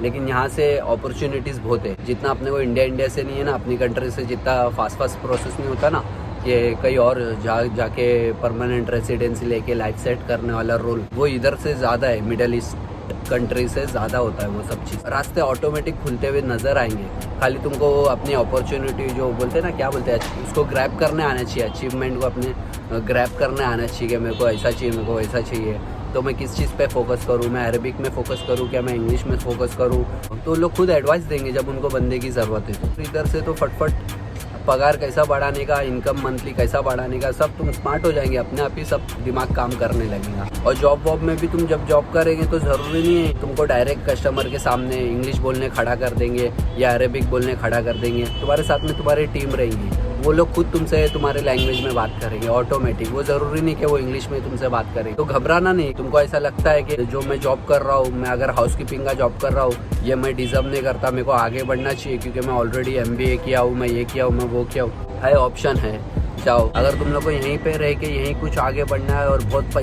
लेकिन यहाँ से अपॉर्चुनिटीज़ बहुत है। जितना अपने को इंडिया से नहीं है ना, अपनी कंट्री से जितना फास्ट प्रोसेस नहीं होता ना, ये कहीं और जाके परमानेंट रेसिडेंसी लेके लाइफ सेट करने वाला रोल, वो इधर से ज़्यादा है। मिडल ईस्ट कंट्री से ज़्यादा होता है वो सब चीज़। रास्ते ऑटोमेटिक खुलते हुए नज़र आएंगे, खाली तुमको अपनी अपॉर्चुनिटी जो बोलते हैं ना, क्या बोलते हैं, उसको ग्रैब करने आना चाहिए। अचीवमेंट को अपने ग्रैब करने आना चाहिए कि मेरे को ऐसा चाहिए, मेरे को वैसा चाहिए। तो मैं किस चीज़ पे फोकस करूँ, मैं अरबिक में फोकस करूँ क्या मैं इंग्लिश में फोकस करूँ, तो लोग खुद एडवाइस देंगे जब उनको बंदे की ज़रूरत है। तो इधर से तो फटफट पगार कैसा बढ़ाने का, इनकम मंथली कैसा बढ़ाने का, सब तुम स्मार्ट हो जाएंगे, अपने आप ही सब दिमाग काम करने लगेगा। और जॉब वॉब में भी तुम जब जॉब करेंगे तो ज़रूरी नहीं है तुमको डायरेक्ट कस्टमर के सामने इंग्लिश बोलने खड़ा कर देंगे या अरेबिक बोलने खड़ा कर देंगे। तुम्हारे साथ में तुम्हारी टीम रहेंगी, वो लोग खुद तुमसे तुम्हारे लैंग्वेज में बात करेंगे ऑटोमेटिक। वो ज़रूरी नहीं कि वो इंग्लिश में तुमसे बात करें। तो घबराना नहीं। तुमको ऐसा लगता है कि जो मैं जॉब कर रहा हूँ, मैं अगर हाउसकीपिंग का जॉब कर रहा हूँ, ये मैं डिज़र्व नहीं करता, मेरे को आगे बढ़ना चाहिए क्योंकि मैं ऑलरेडी MBA किया हूँ, मैं ये किया हूँ, मैं वो किया हूँ, है ऑप्शन है, जाओ। अगर तुम लोग को यहीं पे रह के यहीं कुछ आगे बढ़ना है और बहुत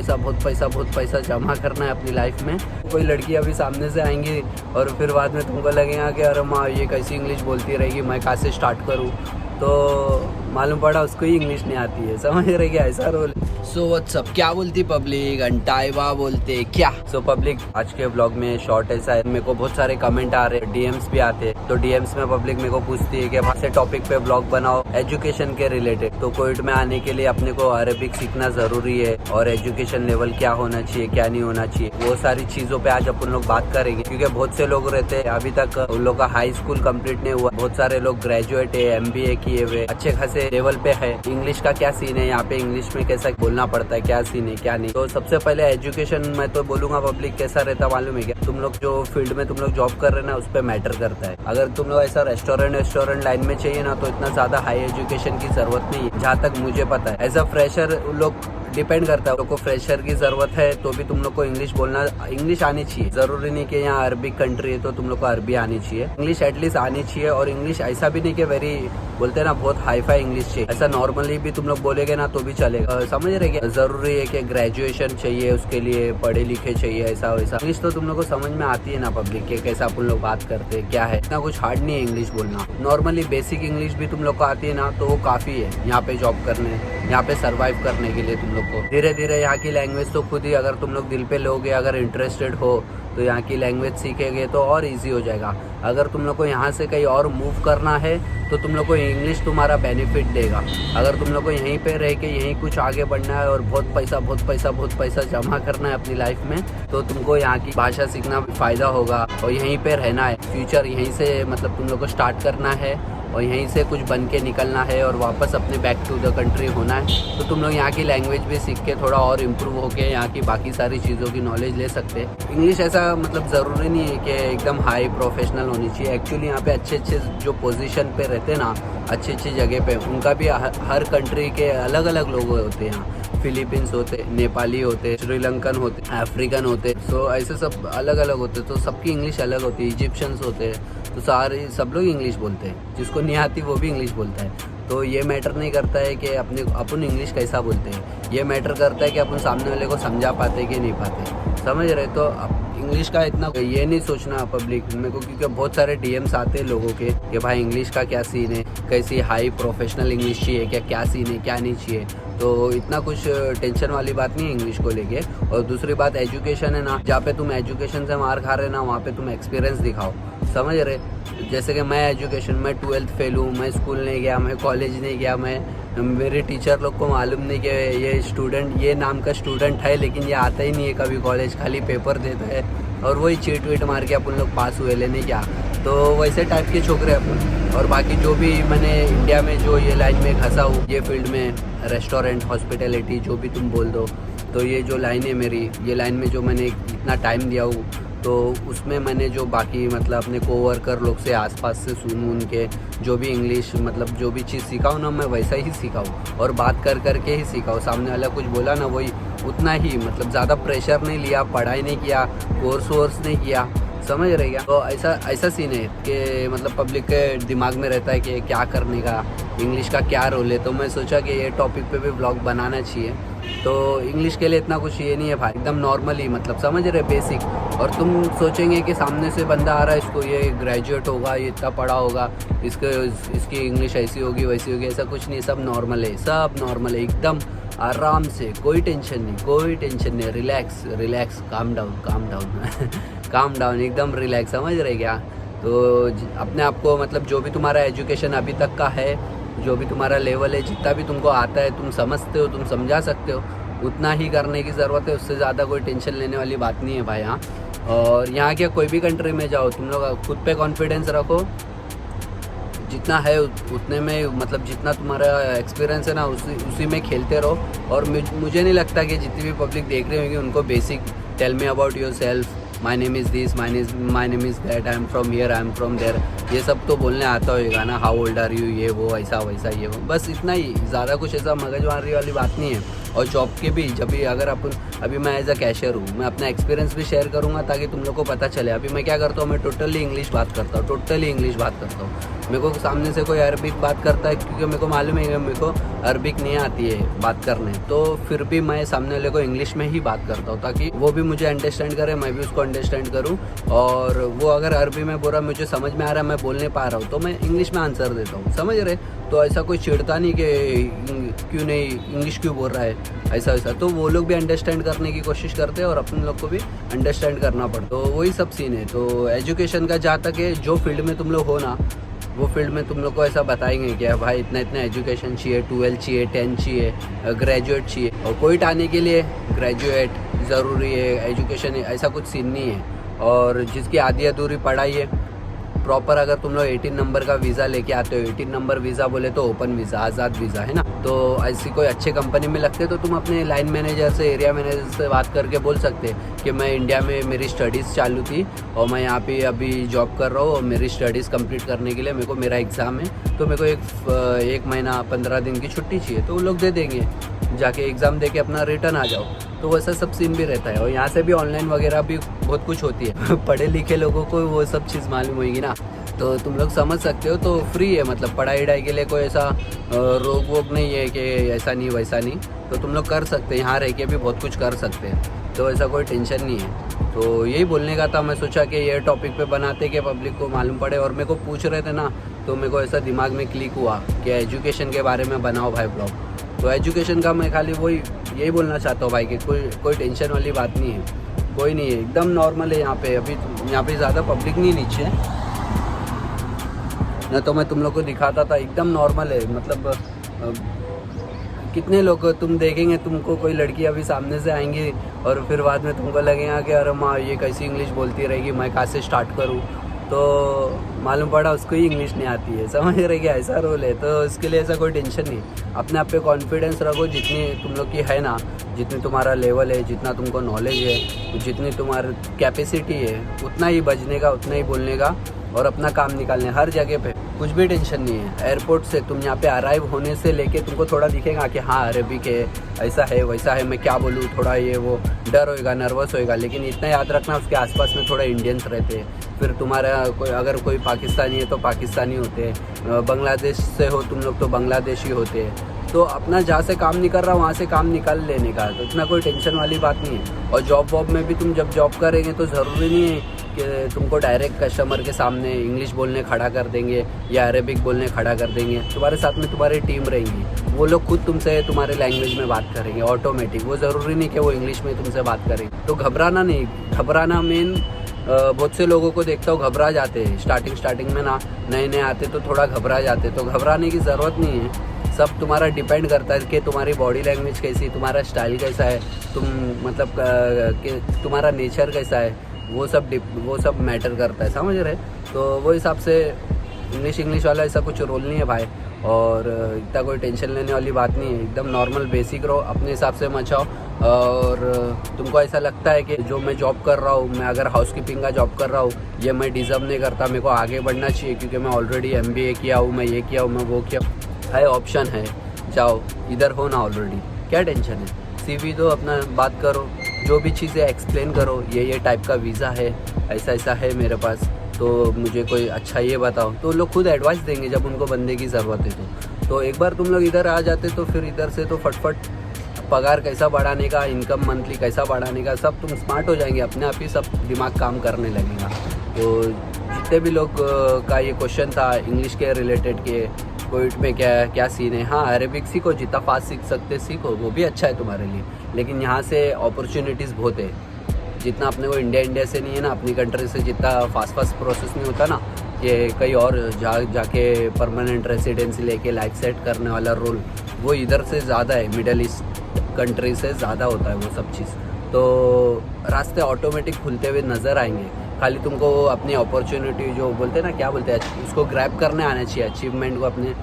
पैसा जमा करना है अपनी लाइफ में, कोई लड़की अभी सामने से आएंगी और फिर बाद में तुमको लगेगा कि अरे माँ ये कैसी इंग्लिश बोलती रहेगी, मैं कहाँ से स्टार्ट करूँ, तो मालूम पड़ा उसको ही इंग्लिश नहीं आती है। समझ रहे क्या, ऐसा रोल। सो व्हाट्सअप, क्या बोलती पब्लिक, अंटाइवा बोलते क्या। सो पब्लिक, आज के व्लॉग में शॉर्ट ऐसा है, मेरे को बहुत सारे कमेंट आ रहे हैं, DMs भी आते हैं। तो DMs में पब्लिक मेरे को पूछती है कि वहाँ से टॉपिक पे व्लॉग बनाओ एजुकेशन के रिलेटेड। तो कोविड में आने के लिए अपने को अरेबिक सीखना जरूरी है और एजुकेशन लेवल क्या होना चाहिए, क्या नहीं होना चाहिए, वो सारी चीजों पे आज अपन लोग बात करेंगे। क्योंकि बहुत से लोग रहते हैं अभी तक उन लोग का हाई स्कूल कंप्लीट नहीं हुआ, बहुत सारे लोग ग्रेजुएट है, MBA किए हुए, अच्छे खासे लेवल पे है। इंग्लिश का क्या सीन है यहाँ पे, इंग्लिश में कैसा बोलना पड़ता है, क्या सीन है क्या नहीं। तो सबसे पहले एजुकेशन मैं तो बोलूंगा पब्लिक कैसा रहता मालूम है क्या, तुम लोग जो फील्ड में तुम लोग जॉब कर रहे हैं ना, उस पर मैटर करता है। अगर तुम लोग ऐसा रेस्टोरेंट लाइन में चाहिए ना, तो इतना ज्यादा हाई एजुकेशन की जरूरत नहीं है, जहाँ तक मुझे पता है। एज अ फ्रेशर लोग डिपेंड करता है, लोग को फ्रेशर की जरूरत है तो भी तुम लोग को इंग्लिश आनी चाहिए। जरूरी नहीं कि यहाँ अरबिक कंट्री है तो तुम लोग को अरबी आनी चाहिए, इंग्लिश एटलीस्ट आनी चाहिए। और इंग्लिश ऐसा भी नहीं कि वेरी बोलते हैं ना बहुत हाई फाई इंग्लिश चाहिए, ऐसा नॉर्मली भी तुम लोग बोलेगे ना तो भी चलेगा। समझ रहे क्या, जरूरी है कि ग्रेजुएशन चाहिए उसके लिए, पढ़े लिखे चाहिए, ऐसा वैसा। इंग्लिश तो तुम लोग को समझ में आती है ना पब्लिक के, कैसा अपन लोग बात करते हैं क्या है, इतना कुछ हार्ड नहीं है इंग्लिश बोलना। नॉर्मली बेसिक इंग्लिश भी तुम लोग को आती है ना, तो वो काफी है यहाँ पे जॉब करने, यहाँ पे सर्वाइव करने के लिए। तुम लोग को धीरे धीरे यहाँ की लैंग्वेज तो खुद ही, अगर तुम लोग दिल पे लोगे, अगर इंटरेस्टेड हो तो यहाँ की लैंग्वेज सीखेंगे तो और इजी हो जाएगा। अगर तुम लोग को यहाँ से कहीं और मूव करना है तो तुम लोग को इंग्लिश तुम्हारा बेनिफिट देगा। अगर तुम लोग को यहीं पे रह के यहीं कुछ आगे बढ़ना है और बहुत पैसा जमा करना है अपनी लाइफ में, तो तुमको यहाँ की भाषा सीखना फायदा होगा और यहीं पे रहना है। फ्यूचर यहीं से मतलब तुम लोग को स्टार्ट करना है और यहीं से कुछ बन के निकलना है और वापस अपने बैक टू द कंट्री होना है। तो तुम लोग यहाँ की लैंग्वेज भी सीख के थोड़ा और इम्प्रूव होके यहाँ की बाकी सारी चीज़ों की नॉलेज ले सकते हैं। इंग्लिश ऐसा मतलब ज़रूरी नहीं है कि एकदम हाई प्रोफेशनल होनी चाहिए। एक्चुअली यहाँ पे अच्छे जो पोजीशन पे रहते हैं ना, अच्छी जगह पे, उनका भी हर कंट्री के अलग अलग लोग होते हैं। यहाँ फिलीपींस होते, नेपाली होते, श्रीलंकन होते, अफ्रीकन होते, सो ऐसे सब अलग अलग होते, तो सबकी इंग्लिश अलग होती है। इजिप्शियंस होते, तो सब लोग इंग्लिश बोलते हैं, जिसको नहीं आती वो भी इंग्लिश बोलता है। तो ये मैटर नहीं करता है कि अपन इंग्लिश कैसा बोलते हैं, ये मैटर करता है कि अपन सामने वाले को समझा पाते कि नहीं पाते। समझ रहे, तो इंग्लिश का इतना ये नहीं सोचना पब्लिक मेरे को, क्योंकि बहुत सारे DMs आते हैं लोगों के कि भाई इंग्लिश का क्या सीन है, कैसी हाई प्रोफेशनल इंग्लिश चाहिए क्या सीन है क्या नहीं चाहिए। तो इतना कुछ टेंशन वाली बात नहीं है इंग्लिश को लेके। और दूसरी बात एजुकेशन है ना, जहाँ पे तुम एजुकेशन से मार खा रहे ना, वहाँ पे तुम एक्सपीरियंस दिखाओ। समझ रहे, जैसे कि मैं 12th फेल हूँ, मैं स्कूल नहीं गया, मैं कॉलेज नहीं गया, मेरे टीचर लोग को मालूम नहीं कि ये नाम का स्टूडेंट है, लेकिन ये आता ही नहीं है कभी कॉलेज, खाली पेपर देता है और वही चीट वीट मार के अपन लोग पास हुए, लेने क्या। तो वैसे टाइप के छोकरे अपन। और बाकी जो भी मैंने इंडिया में जो ये लाइन में घसा हूँ, ये फील्ड में रेस्टोरेंट, हॉस्पिटैलिटी, जो भी तुम बोल दो, तो ये जो लाइन है मेरी, ये लाइन में जो मैंने इतना टाइम दिया हूँ, तो उसमें मैंने जो बाकी मतलब अपने कोवर्कर लोग से आसपास से सुन उनके जो भी इंग्लिश मतलब जो भी चीज़ सीखा हूँ ना, मैं वैसा ही सीखा हूँ और बात करके ही सीखा हूँ। सामने वाला कुछ बोला ना, वही उतना ही, मतलब ज़्यादा प्रेशर नहीं लिया, पढ़ाई नहीं किया, कोर्स नहीं किया। समझ रहे क्या। तो ऐसा सीन है कि मतलब पब्लिक के दिमाग में रहता है कि क्या करने का, इंग्लिश का क्या रोल है। तो मैं सोचा कि ये टॉपिक पे भी व्लॉग बनाना चाहिए। तो इंग्लिश के लिए इतना कुछ ये नहीं है भाई, एकदम नॉर्मली मतलब समझ रहे बेसिक। और तुम सोचेंगे कि सामने से बंदा आ रहा है, इसको ये ग्रेजुएट होगा, ये इतना पढ़ा होगा, इसकी इंग्लिश ऐसी होगी वैसी होगी, ऐसा कुछ नहीं, सब नॉर्मल है, सब नॉर्मल है एकदम आराम से, कोई टेंशन नहीं, कोई टेंशन नहीं, relax relax, calm down calm down calm down, एकदम रिलैक्स, समझ रहे क्या। तो अपने आप को मतलब जो भी तुम्हारा एजुकेशन अभी तक का है, जो भी तुम्हारा लेवल है, जितना भी तुमको आता है, तुम समझते हो, तुम समझा सकते हो, उतना ही करने की ज़रूरत है, उससे ज़्यादा कोई टेंशन लेने वाली बात नहीं है भाई। हाँ, और यहाँ क्या कोई भी कंट्री में जाओ, तुम लोग खुद पे कॉन्फिडेंस रखो, जितना है उतने में, मतलब जितना तुम्हारा एक्सपीरियंस है ना उसी में खेलते रहो। और मुझे नहीं लगता कि जितनी भी पब्लिक देख रही होगी उनको basic tell me about yourself, my name is this, my name is that, I am from here, I am from there, ये सब तो बोलने आता होगा ना, हाउ ओल्ड आर यू, ये वो ऐसा वैसा ये वो, बस इतना ही, ज़्यादा कुछ ऐसा मगजमारी वाली बात नहीं है। और जॉब के भी जब भी अगर अभी मैं एज अ कैशियर हूँ, मैं अपना एक्सपीरियंस भी शेयर करूँगा ताकि तुम लोग को पता चले। अभी मैं क्या करता हूँ, मैं टोटली इंग्लिश बात करता हूँ, टोटली इंग्लिश बात करता हूँ। मेरे को सामने से कोई अरबिक बात करता है, क्योंकि मेरे को मालूम है मेरे को अरबिक नहीं आती है बात करने, तो फिर भी मैं सामने वाले को इंग्लिश में ही बात करता हूँ ताकि वो भी मुझे अंडरस्टैंड करे, मैं भी उसको अंडरस्टैंड करूँ। और वो अगर अरबी में बोल रहा, मुझे समझ में आ रहा है, मैं बोल नहीं पा रहा हूँ, तो मैं इंग्लिश में आंसर देता हूँ, समझ रहे। तो ऐसा कोई चिढ़ता नहीं कि क्यों नहीं इंग्लिश क्यों बोल रहा है, ऐसा वैसा। तो वो लोग भी अंडरस्टैंड करने की कोशिश करते हैं और अपने लोग को भी अंडरस्टैंड करना पड़ता, तो वही सब सीन है। तो एजुकेशन का जहाँ तक है, जो फील्ड में तुम लोग हो ना, वो फील्ड में तुम लोग को ऐसा बताएंगे कि भाई इतना इतना एजुकेशन चाहिए, 12 चाहिए, 10 चाहिए, ग्रेजुएट चाहिए। और कोविड आने के लिए ग्रेजुएट ज़रूरी है, एजुकेशन ऐसा कुछ सीन नहीं है। और जिसकी आधी अधूरी पढ़ाई है, प्रॉपर अगर तुम लोग 18 नंबर का वीज़ा लेके आते हो, 18 नंबर वीज़ा बोले तो ओपन वीज़ा, आज़ाद वीज़ा है ना, तो ऐसी कोई अच्छे कंपनी में लगते तो तुम अपने लाइन मैनेजर से, एरिया मैनेजर से बात करके बोल सकते कि मैं इंडिया में मेरी स्टडीज़ चालू थी और मैं यहाँ पे अभी जॉब कर रहा हूँ और मेरी स्टडीज़ कंप्लीट करने के लिए मेरे को मेरा एग्ज़ाम है, तो मेरे को एक महीना 15 दिन की छुट्टी चाहिए, तो वो लोग दे देंगे, जाके एग्ज़ाम दे के अपना रिटर्न आ जाओ। तो वैसा सब सीन भी रहता है। और यहाँ से भी ऑनलाइन वगैरह भी बहुत कुछ होती है पढ़े लिखे लोगों को वो सब चीज़ मालूम होगी ना, तो तुम लोग समझ सकते हो। तो फ्री है, मतलब पढ़ाई वढ़ाई के लिए कोई ऐसा रोक वोक नहीं है कि ऐसा नहीं वैसा नहीं, तो तुम लोग कर सकते हैं, यहाँ रह के भी बहुत कुछ कर सकते हैं, तो ऐसा कोई टेंशन नहीं है। तो यही बोलने का था, मैं सोचा कि ये टॉपिक पे बनाते कि पब्लिक को मालूम पड़े। और मेरे को पूछ रहे थे ना, तो मेरे को ऐसा दिमाग में क्लिक हुआ कि एजुकेशन के बारे में बनाओ भाई ब्लॉग। तो एजुकेशन का मैं खाली यही बोलना चाहता हूँ भाई कि कोई टेंशन वाली बात नहीं है, कोई नहीं है, एकदम नॉर्मल है यहाँ पे। अभी यहाँ पे ज़्यादा पब्लिक नहीं नीचे, न तो मैं तुम लोग को दिखाता था, एकदम नॉर्मल है। मतलब कितने लोग तुम देखेंगे, तुमको कोई लड़की अभी सामने से आएंगी और फिर बाद में तुमको लगेगा कि अरे माँ ये कैसी इंग्लिश बोलती रहेगी, मैं कहाँ से स्टार्ट करूँ, तो मालूम पड़ा उसको ही इंग्लिश नहीं आती है, समझ रहे क्या, ऐसा रोल है। तो इसके लिए ऐसा कोई टेंशन नहीं, अपने आप पे कॉन्फिडेंस रखो, जितनी तुम लोग की है ना, जितनी तुम्हारा लेवल है, जितना तुमको नॉलेज है, जितनी तुम्हारी कैपेसिटी है, उतना ही बजने का, उतना ही बोलने का और अपना काम निकालने हर जगह पे, कुछ भी टेंशन नहीं है। एयरपोर्ट से तुम यहाँ पे अराइव होने से लेके तुमको थोड़ा दिखेगा कि हाँ अरेबिक है, ऐसा है वैसा है, मैं क्या बोलूँ, थोड़ा ये वो डर होएगा, नर्वस होएगा, लेकिन इतना याद रखना उसके आसपास में थोड़ा इंडियंस रहते हैं। फिर तुम्हारा अगर कोई पाकिस्तानी है तो पाकिस्तानी होते हैं, बांग्लादेश से हो तुम लोग तो बांग्लादेशी होते हैं। तो अपना जहाँ से काम निकल रहा वहाँ से काम निकाल लेने का, तो इतना कोई टेंशन वाली बात नहीं है। और जॉब वॉब में भी तुम जब जॉब करेंगे तो ज़रूरी नहीं है कि तुमको डायरेक्ट कस्टमर के सामने इंग्लिश बोलने खड़ा कर देंगे या अरेबिक बोलने खड़ा कर देंगे। तुम्हारे साथ में तुम्हारी टीम रहेंगी, वो लोग खुद तुमसे तुम्हारे लैंग्वेज में बात करेंगे ऑटोमेटिक, वो ज़रूरी नहीं कि वो इंग्लिश में तुमसे बात करेंगे। तो घबराना नहीं, घबराना मेन बहुत से लोगों को देखता हूँ घबरा जाते हैं स्टार्टिंग में ना, नए आते तो थोड़ा घबरा जाते, तो घबराने की ज़रूरत नहीं है। सब तुम्हारा डिपेंड करता है कि तुम्हारी बॉडी लैंग्वेज कैसी, तुम्हारा स्टाइल कैसा है, तुम मतलब कि तुम्हारा नेचर कैसा है, वो सब मैटर करता है, समझ रहे। तो वो हिसाब से इंग्लिश वाला ऐसा कुछ रोल नहीं है भाई, और इतना कोई टेंशन लेने वाली बात नहीं है। एकदम नॉर्मल बेसिक रहो, अपने हिसाब से मचाओ। और तुमको ऐसा लगता है कि जो मैं जॉब कर रहा हूँ, मैं अगर हाउसकीपिंग का जॉब कर रहा हूँ, ये मैं डिज़र्व नहीं करता, मेरे को आगे बढ़ना चाहिए क्योंकि मैं ऑलरेडी MBA किया हूँ, मैं ये किया हूँ, मैं वो किया, है ऑप्शन है, जाओ इधर हो ना ऑलरेडी, क्या टेंशन है। CV दो, अपना बात करो, जो भी चीज़ें एक्सप्लेन करो, ये टाइप का वीज़ा है, ऐसा है मेरे पास, तो मुझे कोई अच्छा ये बताओ, तो लोग खुद एडवाइस देंगे जब उनको बंदे की ज़रूरत है। तो एक बार तुम लोग इधर आ जाते तो फिर इधर से तो फटफट पगार कैसा बढ़ाने का, इनकम मंथली कैसा बढ़ाने का, सब तुम स्मार्ट हो जाएंगे, अपने आप ही सब दिमाग काम करने लगेगा। तो जितने भी लोग का ये क्वेश्चन था इंग्लिश के रिलेटेड के कोविड में क्या सीन है, हाँ अरेबिक सीखो, जितना फास्ट सीख सकते सीखो, वो भी अच्छा है तुम्हारे लिए, लेकिन यहाँ से अपॉर्चुनिटीज़ बहुत है। जितना अपने को इंडिया से नहीं है ना, अपनी कंट्री से जितना फास्ट प्रोसेस नहीं होता ना, ये कहीं और जाके परमानेंट रेसिडेंसी लेके लाइफ सेट करने वाला रोल, वो इधर से ज़्यादा है, मिडल ईस्ट कंट्री से ज़्यादा होता है वो सब चीज़। तो रास्ते ऑटोमेटिक खुलते हुए नज़र आएंगे, खाली तुमको अपनी अपॉर्चुनिटी जो बोलते हैं ना, क्या बोलते हैं, उसको ग्रैब करने आना चाहिए, अचीवमेंट को अपने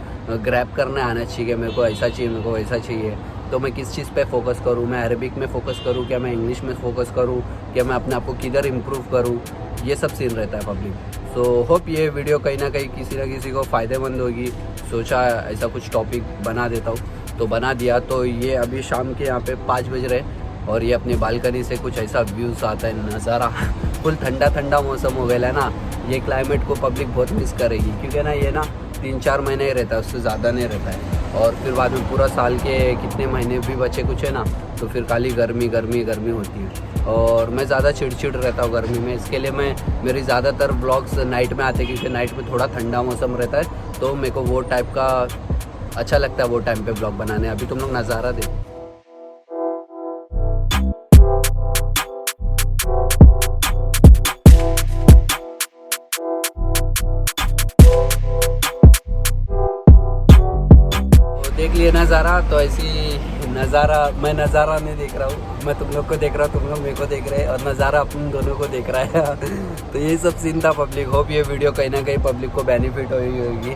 ग्रैब करने आना चाहिए कि मेरे को ऐसा चाहिए, मेरे को वैसा चाहिए। तो मैं किस चीज़ पे फोकस करूँ, मैं अरेबिक में फ़ोकस करूँ क्या, मैं इंग्लिश में फ़ोकस करूँ क्या, मैं अपने आप को किधर इम्प्रूव करूँ, ये सब सीन रहता है पब्लिक। सो होप ये वीडियो कहीं ना कहीं किसी ना किसी को फ़ायदेमंद होगी। सोचा ऐसा कुछ टॉपिक बना देता हूँ, तो बना दिया। तो ये अभी शाम के यहाँ पे 5 बज रहे और ये अपनी बालकनी से कुछ ऐसा व्यूज़ आता है, नज़ारा फुल ठंडा मौसम हो गया है ना। ये क्लाइमेट को पब्लिक बहुत मिस करेगी, क्योंकि ना ये ना 3-4 महीने ही रहता है, उससे ज़्यादा नहीं रहता है। और फिर बाद में पूरा साल के कितने महीने भी बचे कुछ है ना, तो फिर खाली गर्मी होती है। और मैं ज़्यादा चिड़चिड़ रहता हूँ गर्मी में, इसके लिए मेरी ज़्यादातर ब्लॉग्स नाइट में आते हैं, क्योंकि नाइट में थोड़ा ठंडा मौसम रहता है, तो मेरे को वो टाइप का अच्छा लगता है वो टाइम पे ब्लॉग बनाने। अभी तुम लोग नज़ारा देखो। देख लिए नज़ारा, तो ऐसी नज़ारा, मैं नज़ारा नहीं देख रहा हूँ, मैं तुम लोग को देख रहा हूँ, तुम लोग मेरे को देख रहे हैं, और नज़ारा अपन दोनों को देख रहा है तो यही सब सीन था पब्लिक। होप ये वीडियो कहीं ना कहीं पब्लिक को बेनिफिट हुई होगी।